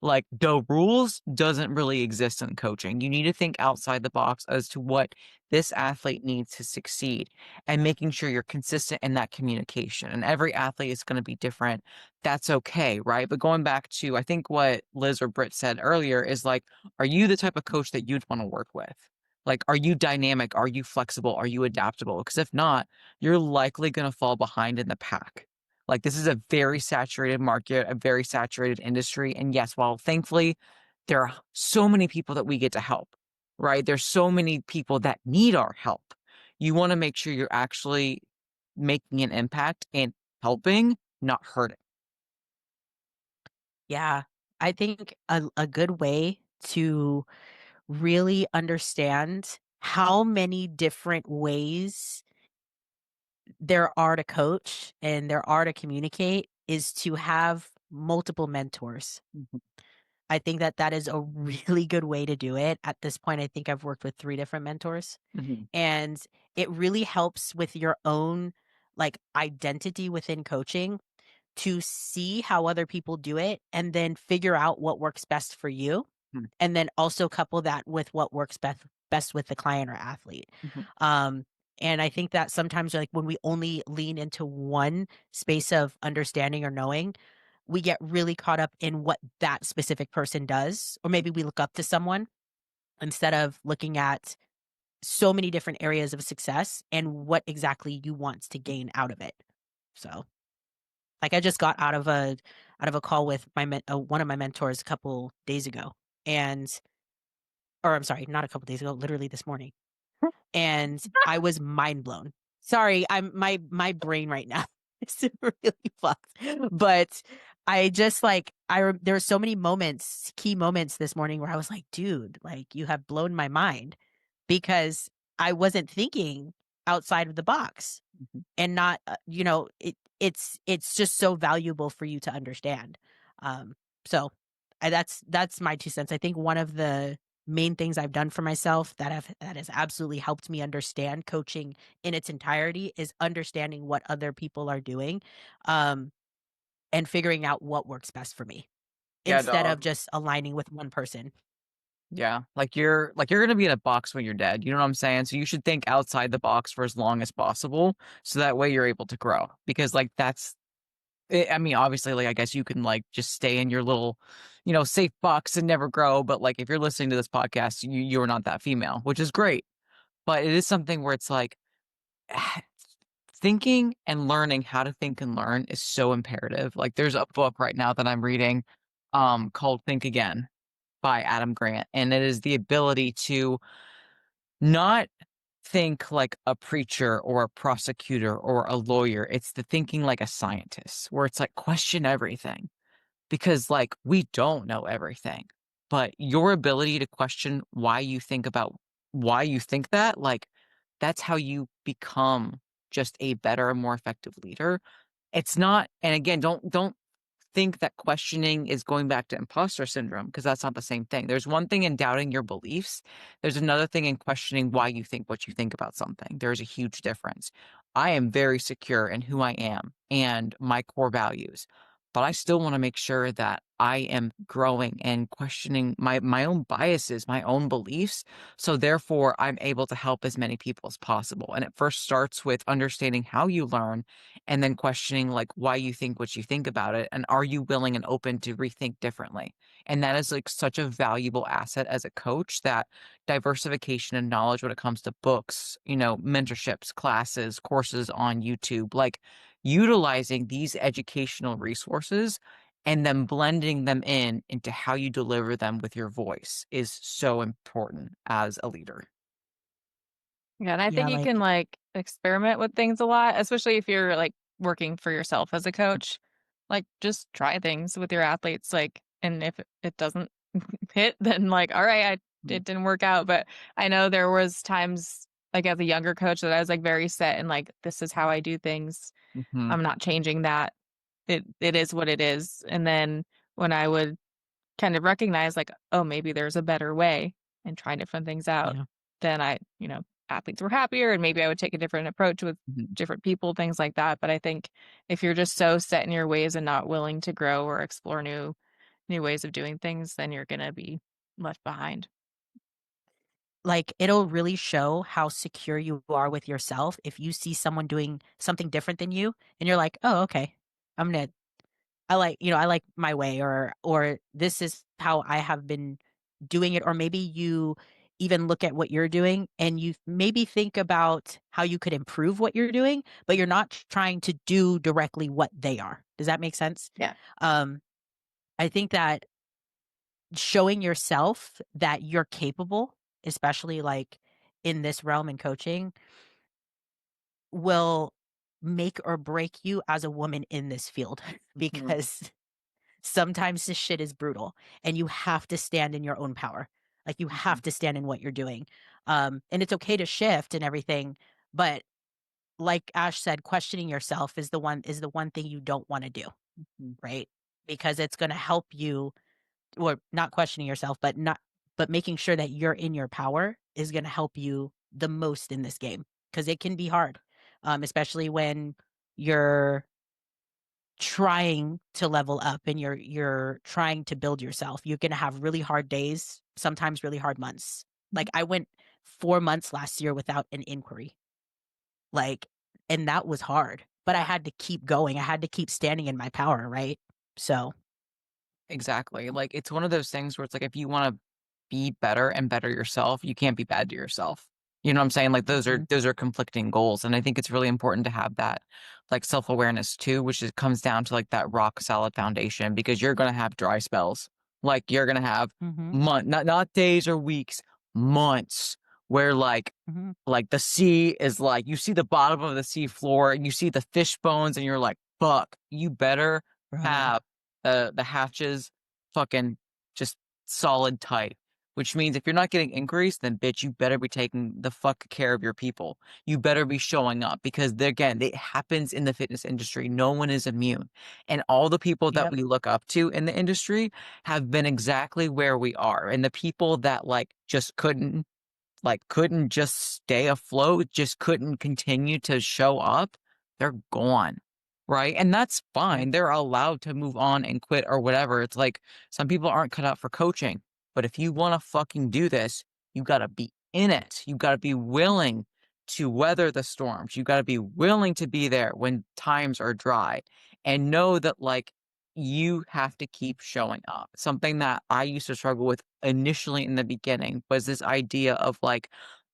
Like the rules doesn't really exist in coaching. You need to think outside the box as to what this athlete needs to succeed and making sure you're consistent in that communication. And every athlete is going to be different. That's okay, right? But going back to, I think what Liz or Britt said earlier is like, are you the type of coach that you'd want to work with? Like, are you dynamic? Are you flexible? Are you adaptable? Because if not, you're likely going to fall behind in the pack. Like this is a very saturated market, a very saturated industry. And yes, while thankfully there are so many people that we get to help, right? There's so many people that need our help. You want to make sure you're actually making an impact and helping, not hurting. Yeah. I think a good way to really understand how many different ways there are to coach and there are to communicate is to have multiple mentors. Mhm. I think that that is a really good way to do it. At this point, I think I've worked with 3 different mentors, Mhm. and it really helps with your own like identity within coaching to see how other people do it and then figure out what works best for you. Mhm. And then also couple that with what works best with the client or athlete. Mhm. Um, and I think that sometimes like when we only lean into one space of understanding or knowing, we get really caught up in what that specific person does, or maybe we look up to someone instead of looking at so many different areas of success and what exactly you want to gain out of it. So like I just got out of a call with one of my mentors a couple days ago, and or I'm sorry, not a couple days ago, literally this morning, and I was mind blown. Sorry, I'm my brain right now is really fucked, but I just like there were so many moments, key moments this morning where I was like, dude, like you have blown my mind because I wasn't thinking outside of the box Mhm. and not it's just so valuable for you to understand. So that's my 2 cents. I think one of the main things I've done for myself that has absolutely helped me understand coaching in its entirety is understanding what other people are doing, um and figuring out what works best for me Yeah, instead of dog. just aligning with one person. Yeah, like you're gonna be in a box when you're dead. You know what I'm saying? So you should think outside the box for as long as possible, so that way you're able to grow. Because like I mean, obviously, like I guess you can like just stay in your little, safe box and never grow. But like if you're listening to this podcast, you're not that female, which is great. But it is something where it's like thinking and learning how to think and learn is so imperative. Like there's a book right now that I'm reading, called Think Again by Adam Grant, and it is the ability to not think like a preacher or a prosecutor or a lawyer. It's the thinking like a scientist, where it's like question everything because like we don't know everything. But your ability to question why you think that, like that's how you become just a better and more effective leader. It's not, and again, don't think that questioning is going back to imposter syndrome, because that's not the same thing. There's one thing in doubting your beliefs. There's another thing in questioning why you think what you think about something. There's a huge difference. I am very secure in who I am and my core values, but I still want to make sure that I am growing and questioning my own biases, my own beliefs. So therefore, I'm able to help as many people as possible. And it first starts with understanding how you learn, and then questioning like why you think what you think about it, and are you willing and open to rethink differently. And that is like such a valuable asset as a coach, that diversification and knowledge when it comes to books, mentorships, classes, courses on YouTube, like utilizing these educational resources and then blending them into how you deliver them with your voice is so important as a leader. Yeah, and I Yeah, think you can like like experiment with things a lot, especially if you're like working for yourself as a coach. Like just try things with your athletes, like, and if it doesn't hit, then like, all right, Mhm. it didn't work out. But I know there was times like as a younger coach that I was like very set and like, this is how I do things. Mhm. I'm not changing that. It is what it is. And then when I would kind of recognize like, oh, maybe there's a better way and try different things out, yeah. then athletes were happier and maybe I would take a different approach with Mhm. different people, things like that. But I think if you're just so set in your ways and not willing to grow or explore new ways of doing things, then you're gonna be left behind. Like, it'll really show how secure you are with yourself if you see someone doing something different than you and you're like, "Oh, okay. I'm gonna I like my way," or "This is how I have been doing it," or maybe you even look at what you're doing and you maybe think about how you could improve what you're doing, but you're not trying to do directly what they are. Does that make sense? Yeah. Um, I think that showing yourself that you're capable, especially, like, in this realm in coaching, will make or break you as a woman in this field Mhm. because sometimes this shit is brutal and you have to stand in your own power. Like, you Mhm. have to stand in what you're doing. And it's okay to shift and everything, but like Ash said, questioning yourself is the one thing you don't wanna do, Mhm. right? Because it's gonna help you, or not questioning yourself, but making sure that you're in your power is gonna help you the most in this game because it can be hard, especially when you're trying to level up and you're trying to build yourself. You're gonna have really hard days, sometimes really hard months. Like, I went 4 months last year without an inquiry, like, and that was hard, but I had to keep going. I had to keep standing in my power, right? So Exactly. Like it's one of those things where it's like if you want to be better and better yourself, you can't be bad to yourself. You know what I'm saying? Like mhm, those are conflicting goals. And I think it's really important to have that like self-awareness too, which is comes down to like that rock solid foundation, because you're gonna have dry spells. Like you're gonna have mhm, not days or weeks, months where mhm, like the sea is like you see the bottom of the sea floor and you see the fish bones and you're like, fuck, you better bro. have the hatches fucking just solid tight. Which means if you're not getting increased, then bitch, you better be taking the fuck care of your people. You better be showing up, because again, it happens in the fitness industry. No one is immune. And all the people that Yep, we look up to in the industry have been exactly where we are. And the people that just couldn't just stay afloat, just couldn't continue to show up, they're gone. Right. And that's yep, fine. They're allowed to move on and quit or whatever. It's like some people aren't cut out for coaching. But if you want to fucking do this, you got to be in it. You got to be willing to weather the storms. You got to be willing to be there when times are dry, and know that you have to keep showing up. Something that I used to struggle with initially in the beginning was this idea of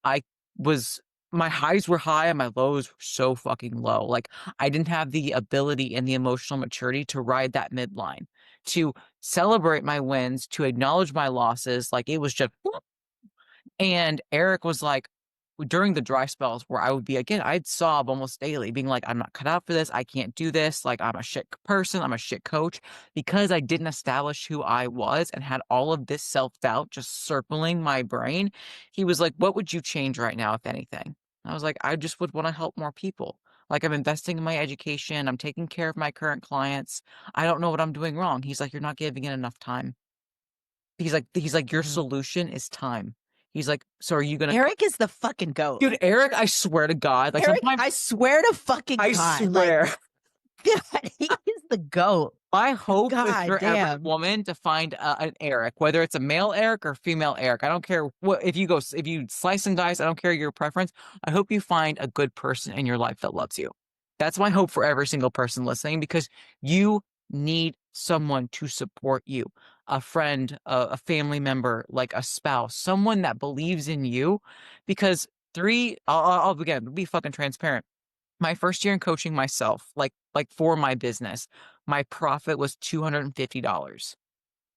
I was my highs were high and my lows were so fucking low. Like I didn't have the ability and the emotional maturity to ride that midline, to celebrate my wins, to acknowledge my losses. Like it was just and Eric was like, during the dry spells where I would be, again, I'd sob almost daily, being like, I'm not cut out for this. I can't do this. Like, I'm a shit person. I'm a shit coach, because I didn't establish who I was and had all of this self doubt just circling my brain. He was like, what would you change right now, if anything? I was like, I just would want to help more people. Like, I'm investing in my education. I'm taking care of my current clients. I don't know what I'm doing wrong. He's like, you're not giving it enough time. He's like, your Mhm. solution is time. He's like, so are you gonna, Eric is the fucking goat. dude, Eric, I swear to God, like Eric, sometimes I swear to fucking I God, like, swear. God, he is the goat. My hope is God for every damn. woman to find an Eric, whether it's a male Eric or female Eric. I don't care what if you slice and dice. I don't care your preference. I hope you find a good person in your life that loves you. That's my hope for every single person listening because you need someone to support you, a friend, a family member, like a spouse, someone that believes in you. Because I'll again be fucking transparent. My first year in coaching myself, like for my business, my profit was $250.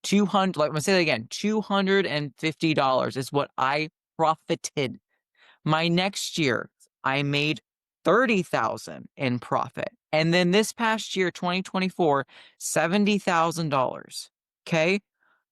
200, like I'm gonna say that again, $250 is what I profited. My next year, I made 30,000 in profit. And then this past year, 2024, $70,000. Okay?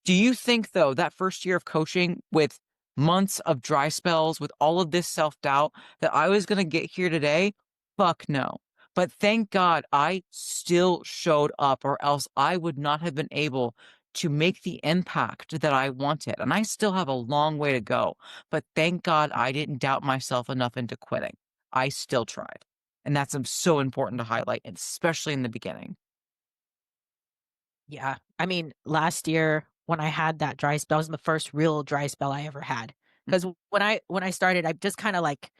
Do you think, though, that first year of coaching with months of dry spells, with all of this self doubt, that I was going to get here today? Fuck no. But thank God I still showed up, or else I would not have been able to make the impact that I wanted. And I still have a long way to go. But thank God I didn't doubt myself enough into quitting. I still tried. And that's so important to highlight, especially in the beginning. Yeah. I mean, last year when I had that dry spell, that was the first real dry spell I ever had. Because when I started, I just kind of like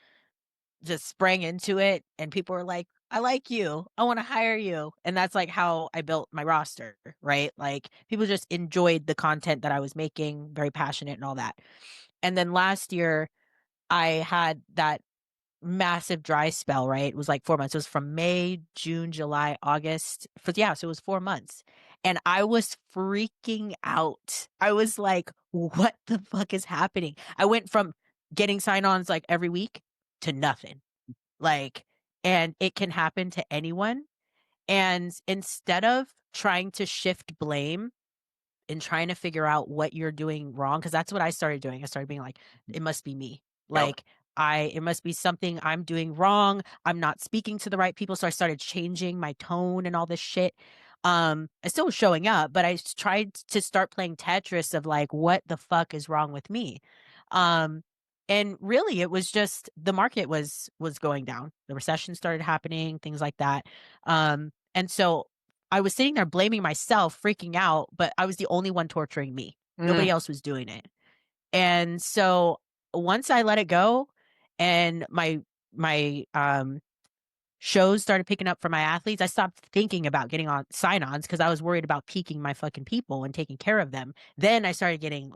just sprang into it and people were like, I like you. I want to hire you. And that's like how I built my roster, right? Like people just enjoyed the content that I was making, very passionate and all that. And then last year I had that massive dry spell, right? It was like 4 months. It was from May, June, July, August. So it was 4 months. And I was freaking out. I was like, what the fuck is happening? I went from getting sign-ons like every week to nothing. Like, and it can happen to anyone. And instead of trying to shift blame and trying to figure out what you're doing wrong, because that's what I started doing. I started being like, it must be me. Yep. Like, it must be something I'm doing wrong. I'm not speaking to the right people. So I started changing my tone and all this shit. I still was showing up, but I tried to start playing Tetris of like, what the fuck is wrong with me? Um, and really it was just the market was going down. The recession started happening, things like that. And so I was sitting there blaming myself, freaking out, but I was the only one torturing me. Mm, Nobody else was doing it. And so once I let it go and my shows started picking up for my athletes, I stopped thinking about getting on sign-ons because I was worried about peaking my fucking people and taking care of them. Then I started getting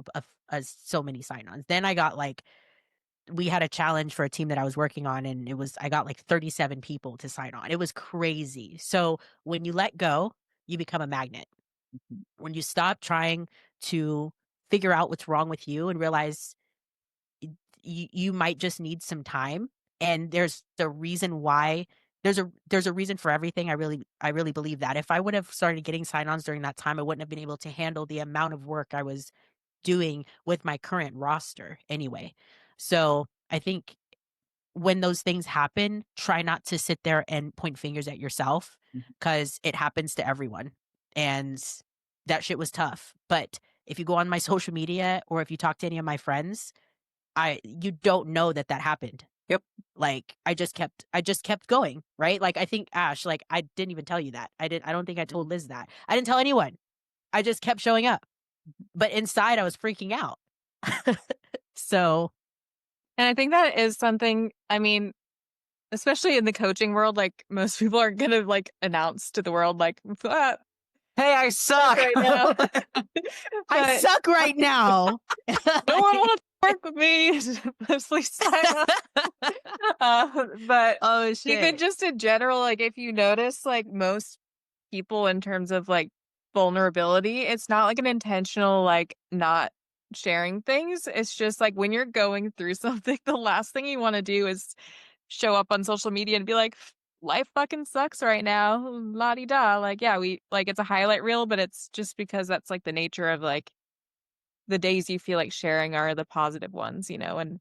so many sign-ons. Then I got like we had a challenge for a team that I was working on, and I got like 37 people to sign on. It was crazy. So when you let go, you become a magnet. When you stop trying to figure out what's wrong with you and realize you might just need some time, and there's the reason why there's a reason for everything. I really believe that if I would have started getting sign-ons during that time, I wouldn't have been able to handle the amount of work I was doing with my current roster anyway. So I think when those things happen, try not to sit there and point fingers at yourself because it happens to everyone. And that shit was tough. But if you go on my social media or if you talk to any of my friends, you don't know that happened. yep. Like I just kept going, right? Like I think Ash, like I didn't even tell you that. I don't think I told Liz that. I didn't tell anyone. I just kept showing up. But inside I was freaking out. So, And I think that is something, I mean, especially in the coaching world, like most people are gonna like announce to the world, like, ah, Hey, I suck. right now. I But suck right now. no one wants to work with me. Please sign up. But Oh even shit. just in general, like if you notice, like most people in terms of like vulnerability, it's not like an intentional, like not sharing things. It's just like when you're going through something, the last thing you want to do is show up on social media and be like, life fucking sucks right now. La di da. Like, yeah, we like it's a highlight reel, but it's just because that's like the nature of like the days you feel like sharing are the positive ones, and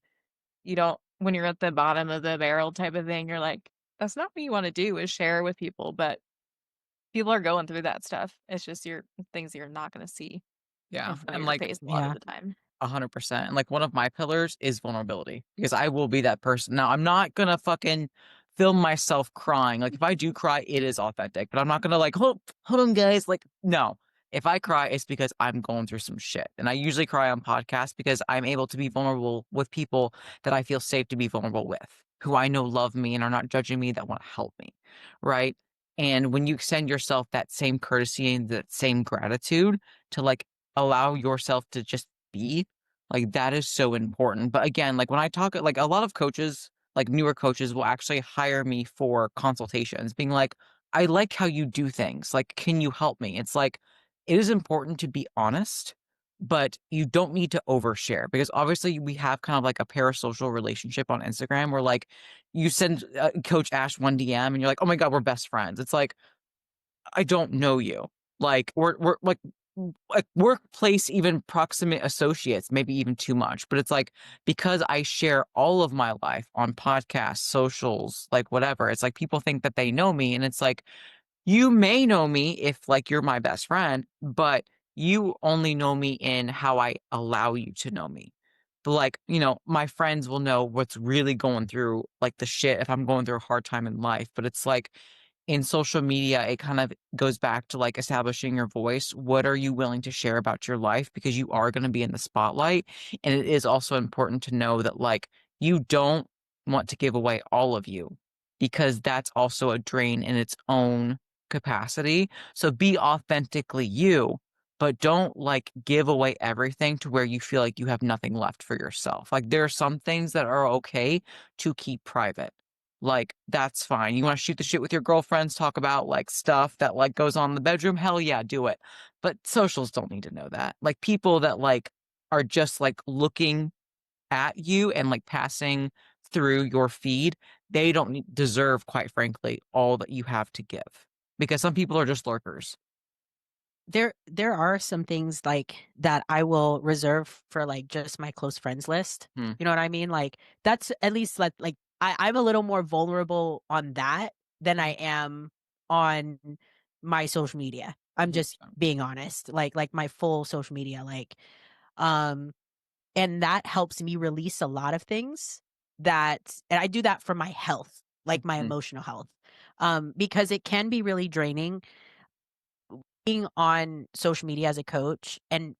you don't when you're at the bottom of the barrel type of thing, you're like, that's not what you want to do, is share with people, but people are going through that stuff. It's just things you're not going to see Yeah. in front of And your like face a lot of Yeah. the time. 100%. And like one of my pillars is vulnerability because I will be that person. Now, I'm not gonna fucking film myself crying. Like if I do cry, it is authentic, but I'm not gonna like, hold on, guys. Like, no. If I cry, it's because I'm going through some shit. And I usually cry on podcasts because I'm able to be vulnerable with people that I feel safe to be vulnerable with, who I know love me and are not judging me, that want to help me. Right. And when you extend yourself that same courtesy and that same gratitude to like allow yourself to just be, like that is so important. But again, like when I talk, like a lot of coaches, like newer coaches will actually hire me for consultations, being like, I like how you do things. Like, can you help me? It's like, it is important to be honest, but you don't need to overshare because obviously we have kind of like a parasocial relationship on Instagram where like you send Coach Ash one DM and you're like, oh my God, we're best friends. It's like, I don't know you. Like we're like workplace, even proximate associates, maybe even too much. But it's like because I share all of my life on podcasts, socials, like whatever, it's like people think that they know me. And it's like you may know me if like you're my best friend, but you only know me in how I allow you to know me. But like, my friends will know what's really going through like the shit if I'm going through a hard time in life. But it's like in social media, it kind of goes back to like establishing your voice. What are you willing to share about your life? Because you are going to be in the spotlight. And it is also important to know that like you don't want to give away all of you because that's also a drain in its own capacity. So be authentically you, but don't like give away everything to where you feel like you have nothing left for yourself. Like there are some things that are okay to keep private. Like that's fine. You want to shoot the shit with your girlfriends, talk about like stuff that like goes on in the bedroom, hell yeah, do it. But socials don't need to know that. Like people that like are just like looking at you and like passing through your feed, they don't deserve, quite frankly, all that you have to give. Because some people are just lurkers. There are some things like that I will reserve for like just my close friends list. Hmm. You know what I mean? Like that's at least like I'm a little more vulnerable on that than I am on my social media. I'm just 100%. being honest. Like my full social media. Um and that helps me release a lot of things and I do that for my health, like my Mhm. emotional health. Because it can be really draining being on social media as a coach and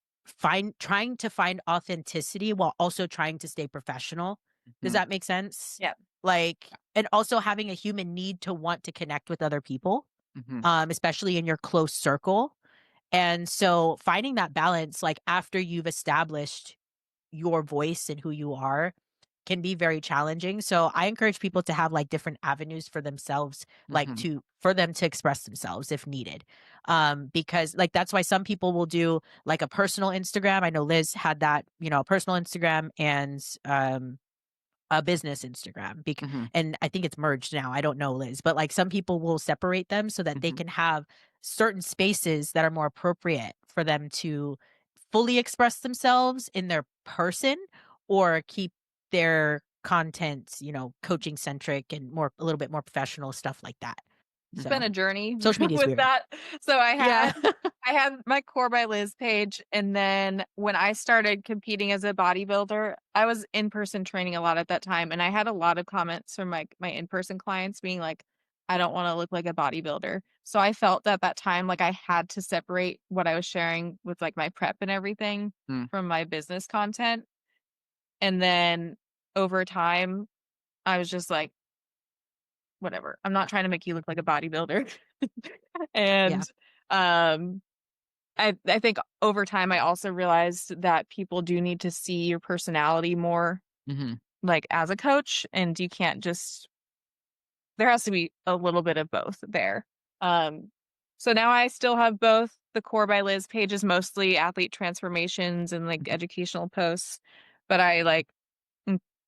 trying to find authenticity while also trying to stay professional. Does Mhm. that make sense? Yeah. Like, and also having a human need to want to connect with other people, Mhm. especially in your close circle. And so finding that balance, like after you've established your voice and who you are, can be very challenging. So I encourage people to have like different avenues for themselves, like Mhm. for them to express themselves if needed. Because like that's why some people will do like a personal Instagram. I know Liz had that, a personal Instagram and a business Instagram. Mhm. And I think it's merged now. I don't know, Liz, but like some people will separate them so that they Mhm. can have certain spaces that are more appropriate for them to fully express themselves in their person or keep their content, coaching centric and a little bit more professional stuff like that. It's So been a journey social media is with weird. that. So Yeah. I had my Core by Liz page, and then when I started competing as a bodybuilder, I was in-person training a lot at that time, and I had a lot of comments from my in-person clients being like, I don't want to look like a bodybuilder. So I felt at that time like I had to separate what I was sharing with like my prep and everything Mm. from my business content. And then over time, I was just like, whatever. I'm not trying to make you look like a bodybuilder. Yeah. And um I think over time I also realized that people do need to see your personality more Mhm. like as a coach, and you can't just, there has to be a little bit of both there. So now I still have both. The Core by Liz page is mostly athlete transformations and like Mhm. educational posts, but I like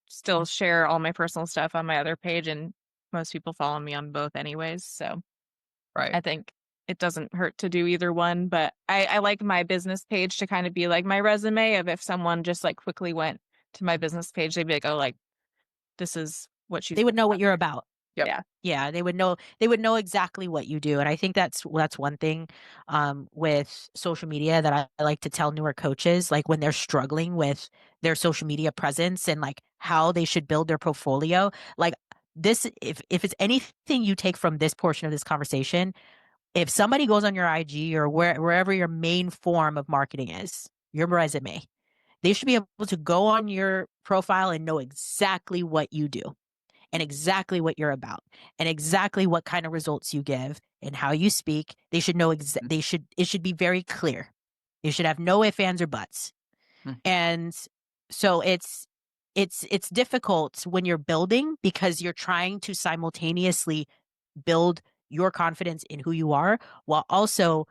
still share all my personal stuff on my other page, and most people follow me on both anyways. So Right. I think it doesn't hurt to do either one, but I like my business page to kind of be like my resume of if someone just like quickly went to my business page, they'd be like, oh, like this is what she's They would know what about. you're about. Yep. Yeah. Yeah, they would know exactly what you do. And I think that's one thing with social media that I like to tell newer coaches, like when they're struggling with their social media presence and like how they should build their portfolio. Like this, if it's anything you take from this portion of this conversation, if somebody goes on your IG or wherever your main form of marketing is, your resume, they should be able to go on your profile and know exactly what you do and exactly what you're about and exactly what kind of results you give and how you speak. They should know it should be very clear. You should have no ifs, ands, or buts. Mhm. And so it's difficult when you're building because you're trying to simultaneously build your confidence in who you are while also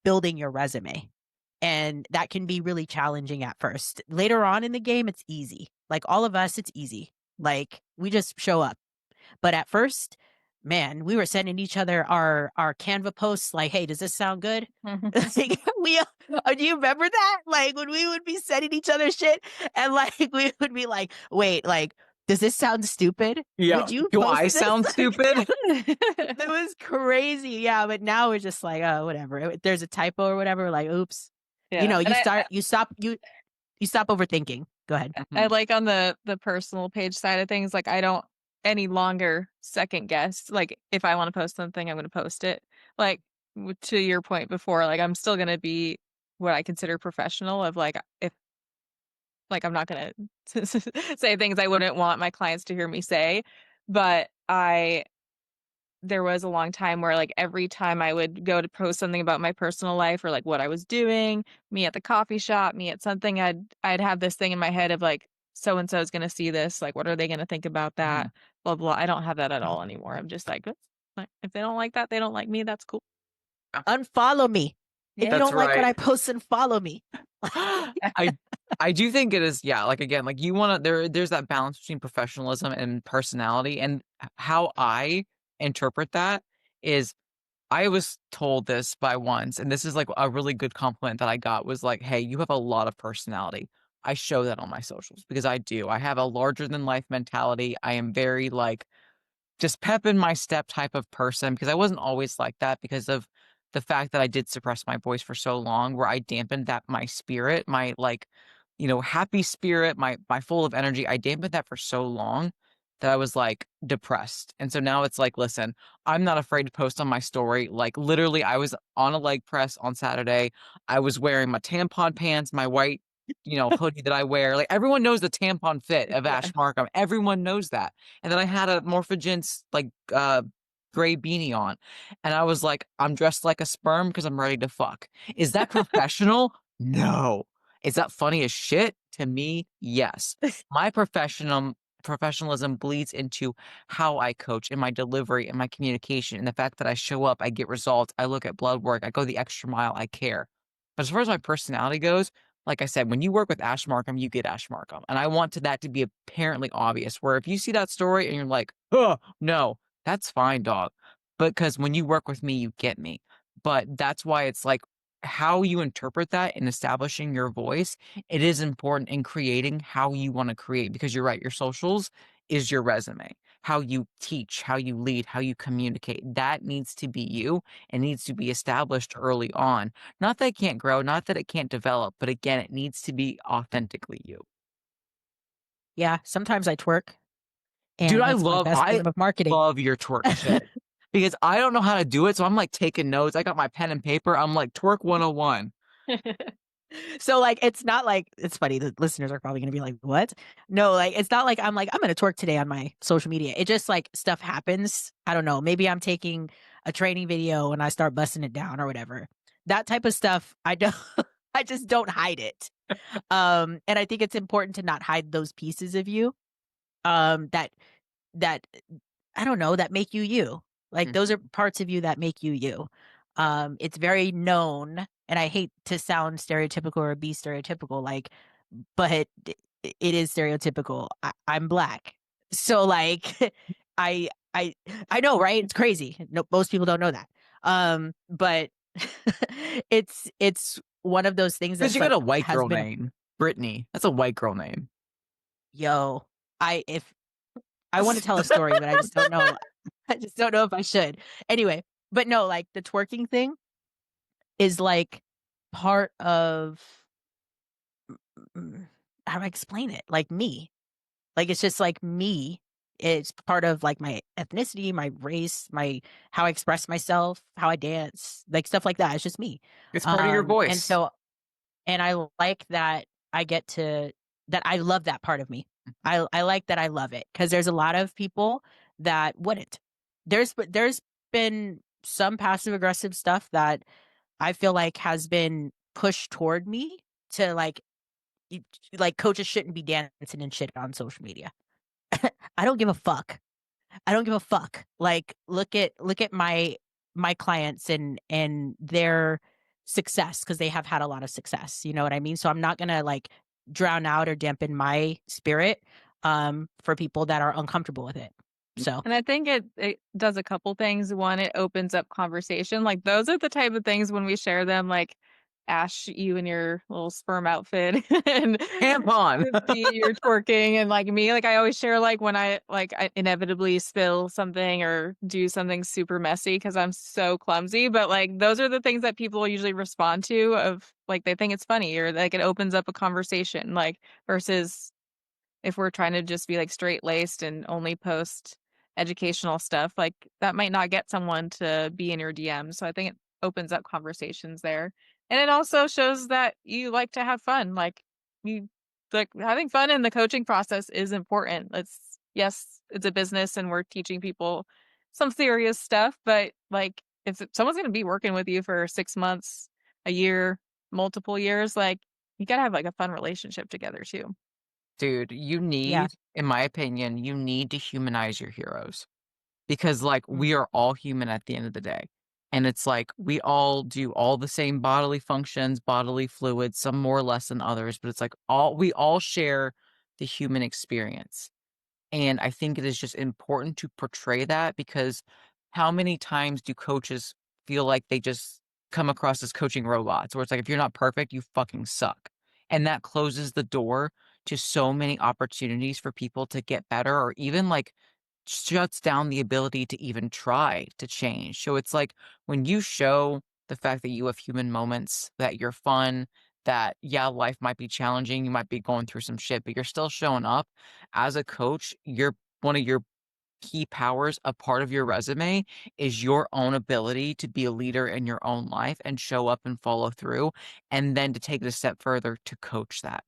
building your resume. And that can be really challenging at first. Later on in the game, it's easy. Like all of us, it's easy. Like we just show up. But at first, man, we were sending each other our Canva posts like, "Hey, does this sound good?" Like, do you remember that? Like when we would be sending each other shit, and like we would be like, "Wait, like, does this sound stupid? Yeah. Would you Do post I this?" sound stupid? It was crazy, yeah. But now we're just like, oh, whatever. If there's a typo or whatever, we're like, oops. You Yeah. know, And you stop overthinking. Go ahead. I Mhm. like on the personal page side of things, like I don't any longer second guess. Like if I want to post something, I'm going to post it. Like to your point before, like I'm still going to be what I consider professional of like if like I'm not going to say things I wouldn't want my clients to hear me say, but there was a long time where like every time I would go to post something about my personal life or like what I was doing, me at the coffee shop, me at something, I'd have this thing in my head of like so and so is going to see this, like what are they going to think about that? Mhm. Blah blah. I don't have that at all anymore. I'm just like, if they don't like that, they don't like me. That's cool. Unfollow me. If you Yeah. That's don't like what right. I post, then follow me. I do think it is, yeah, like again, like you want to there's that balance between professionalism and personality, and how I interpret that is I was told this by once, and this is like a really good compliment that I got was like, "Hey, you have a lot of personality." I show that on my socials because I do. I have a larger than life mentality. I am very like just pep in my step type of person because I wasn't always like that because of the fact that I did suppress my voice for so long where I dampened that my spirit, my like, happy spirit, my full of energy. I dampened that for so long that I was like depressed. And so now it's like, listen, I'm not afraid to post on my story. Like literally I was on a leg press on Saturday. I was wearing my tampon pants, my white, hoodie that I wear. Like everyone knows the tampon fit of Yeah. Ash Markham. Everyone knows that. And then I had a Morphogen's like gray beanie on. And I was like, I'm dressed like a sperm because I'm ready to fuck. Is that professional? No. Is that funny as shit? To me, yes. My professionalism bleeds into how I coach and my delivery and my communication and the fact that I show up, I get results, I look at blood work, I go the extra mile, I care. But as far as my personality goes, like I said, when you work with Ash Markham, you get Ash Markham. And I want that to be apparently obvious, where if you see that story and you're like, oh, no, that's fine, dog. Because when you work with me, you get me. But that's why it's like how you interpret that in establishing your voice, it is important in creating how you want to create. Because you're right, your socials is your resume. How you teach, how you lead, how you communicate. That needs to be you and needs to be established early on. Not that it can't grow, not that it can't develop, but again, it needs to be authentically you. Yeah, sometimes I twerk, Dude, and I that's my love best I form of marketing. love your twerk shit because I don't know how to do it, so I'm like taking notes. I got my pen and paper. I'm like twerk 101. So like it's not like it's funny, the listeners are probably gonna be like, what? No, like it's not like I'm gonna twerk today on my social media. It just like stuff happens. I don't know. Maybe I'm taking a training video and I start busting it down or whatever. That type of stuff, I don't I just don't hide it. And I think it's important to not hide those pieces of you. That that I don't know, that make you you. Like those are Mhm. parts of you that make you you. It's very known, and I hate to sound stereotypical or be stereotypical, like, but it is stereotypical. I'm black, so like, I I I know, right? It's crazy. No, most people don't know that. But it's one of those things Because that's you got like a white has girl been name, Brittany. That's a white girl name. yo. If I want to tell a story, but I just don't know. I just don't know if I should. Anyway, but no, like the twerking thing is like part of how do I explain it? Like me. Like it's just like me. It's part of like my ethnicity, my race, my how I express myself, how I dance, like stuff like that. It's just me. It's part of your And voice. so and I like that I get to that I love that part of me. I like that I love it because there's a lot of people that wouldn't. There's been some passive aggressive stuff that I feel like has been pushed toward me to you- like coaches shouldn't be dancing and shit on social media. I don't give a fuck. I don't give a fuck. Like look at my clients and their success because they have had a lot of success. You know what I mean? So I'm not gonna like drown out or dampen my spirit for people that are uncomfortable with it. So And I think it does a couple things. One, it opens up conversation. Like those are the type of things when we share them, like Ash, you and your little sperm outfit and Tampon. you're twerking and like me, like I always share like when I inevitably spill something or do something super messy because I'm so clumsy. But like those are the things that people usually respond to of like they think it's funny or like it opens up a conversation, like versus if we're trying to just be like straight laced and only post educational stuff, like that might not get someone to be in your DMs. So I think it opens up conversations there. And it also shows that you like to have fun. Like you like having fun in the coaching process is important. It's yes, it's a business and we're teaching people some serious stuff, but like if someone's going to be working with you for 6 months, a year, multiple years, like you got to have like a fun relationship together too. Dude, yeah. in my opinion, you need to humanize your heroes because, like, Mm. we are all human at the end of the day. And it's like we all do all the same bodily functions, bodily fluids, some more or less than others, but it's like we all share the human experience. And I think it is just important to portray that because how many times do coaches feel like they just come across as coaching robots where it's like, if you're not perfect, you fucking suck. And that closes the door to so many opportunities for people to get better or even like shuts down the ability to even try to change. So it's like when you show the fact that you have human moments, that you're fun, that yeah, life might be challenging, you might be going through some shit, but you're still showing up as a coach, you're one of your key powers, a part of your resume is your own ability to be a leader in your own life and show up and follow through, and then to take it a step further to coach that.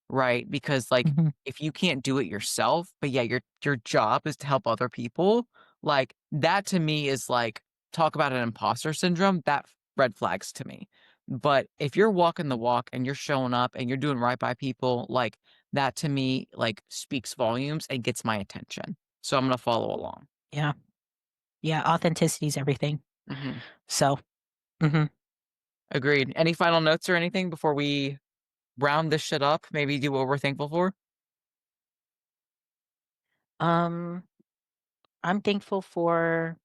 Right? Because, like, Mhm. if you can't do it yourself, but yeah, your job is to help other people, like, that to me is like, talk about an imposter syndrome, that red flags to me. But if you're walking the walk and you're showing up and you're doing right by people, like, that to me, like, speaks volumes and gets my attention. So I'm gonna follow along. Yeah. Yeah. Authenticity is everything. Mhm. So mhm. Agreed. Any final notes or anything before we round this shit up? Maybe do what we're thankful for? um I'm thankful for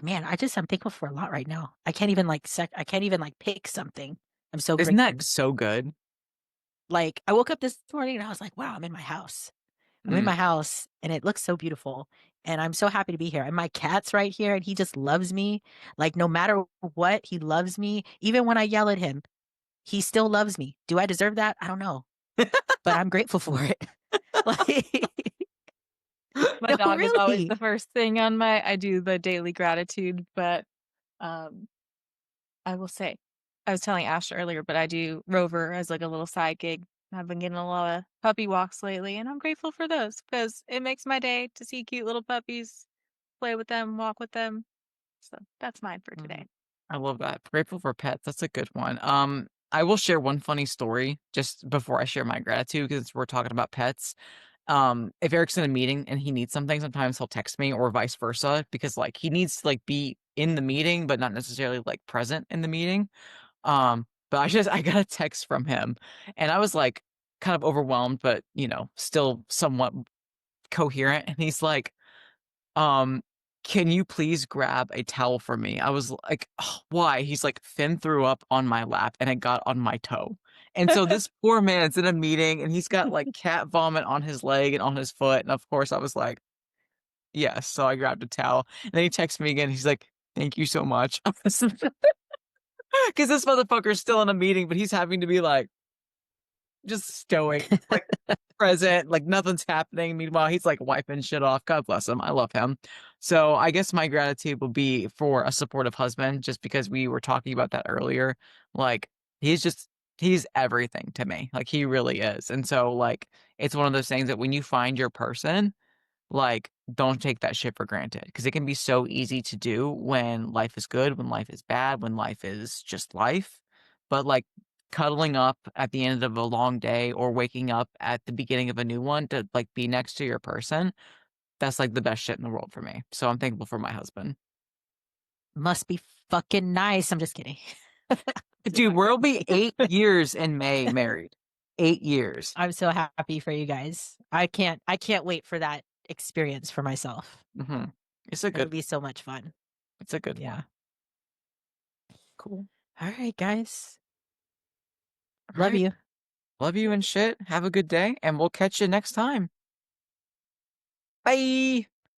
man, I'm thankful for a lot right now. I can't even I can't even like pick something. I'm so Isn't grateful. that so good? Like I woke up this morning and I was like, wow, I'm in my house. I'm in Mm. my house and it looks so beautiful. And I'm so happy to be here. And my cat's right here and he just loves me. Like no matter what, he loves me. Even when I yell at him, he still loves me. Do I deserve that? I don't know. But I'm grateful for it. Like My no, dog is always really. the first thing on my I do the daily gratitude, but um I will say I was telling Ash earlier, but I do Rover as like a little side gig. I've been getting a lot of puppy walks lately, and I'm grateful for those because it makes my day to see cute little puppies, play with them, walk with them. So that's mine for Mhm. today. I love that. Grateful for pets. That's a good one. I will share one funny story just before I share my gratitude because we're talking about pets. If Eric's in a meeting and he needs something, sometimes he'll text me or vice versa because like he needs to like be in the meeting, but not necessarily like present in the meeting. But I got a text from him and I was like kind of overwhelmed, but still somewhat coherent. And he's like, um, can you please grab a towel for me? I was like, "Ugh, why?" He's like, Finn threw up on my lap and it got on my toe. And so this poor man's in a meeting and he's got like cat vomit on his leg and on his foot. And of course I was like, Yes, so I grabbed a towel, and then he texts me again, he's like, "Thank you so much." 'Cause this motherfucker's still in a meeting, but he's having to be, like, just stoic, like, present, like, nothing's happening. Meanwhile, he's, like, wiping shit off. God bless him, I love him. So, I guess my gratitude will be for a supportive husband, just because we were talking about that earlier. Like, he's just he's everything to me, like, he really is, and so, like, it's one of those things that when you find your person, like, don't take that shit for granted, because it can be so easy to do when life is good, when life is bad, when life is just life. But, like, cuddling up at the end of a long day or waking up at the beginning of a new one to, like, be next to your person, that's, like, the best shit in the world for me. So I'm thankful for my husband. Must be fucking nice. I'm just kidding. Dude, we'll be 8 years in May married. 8 years. I'm so happy for you guys. I can't wait for that experience for myself. Mhm. It's a It'll good be so much fun. it's a good Yeah. one. Cool. All right, guys. Love Alright. you. Love you and shit. Have a good day, and we'll catch you next time. Bye.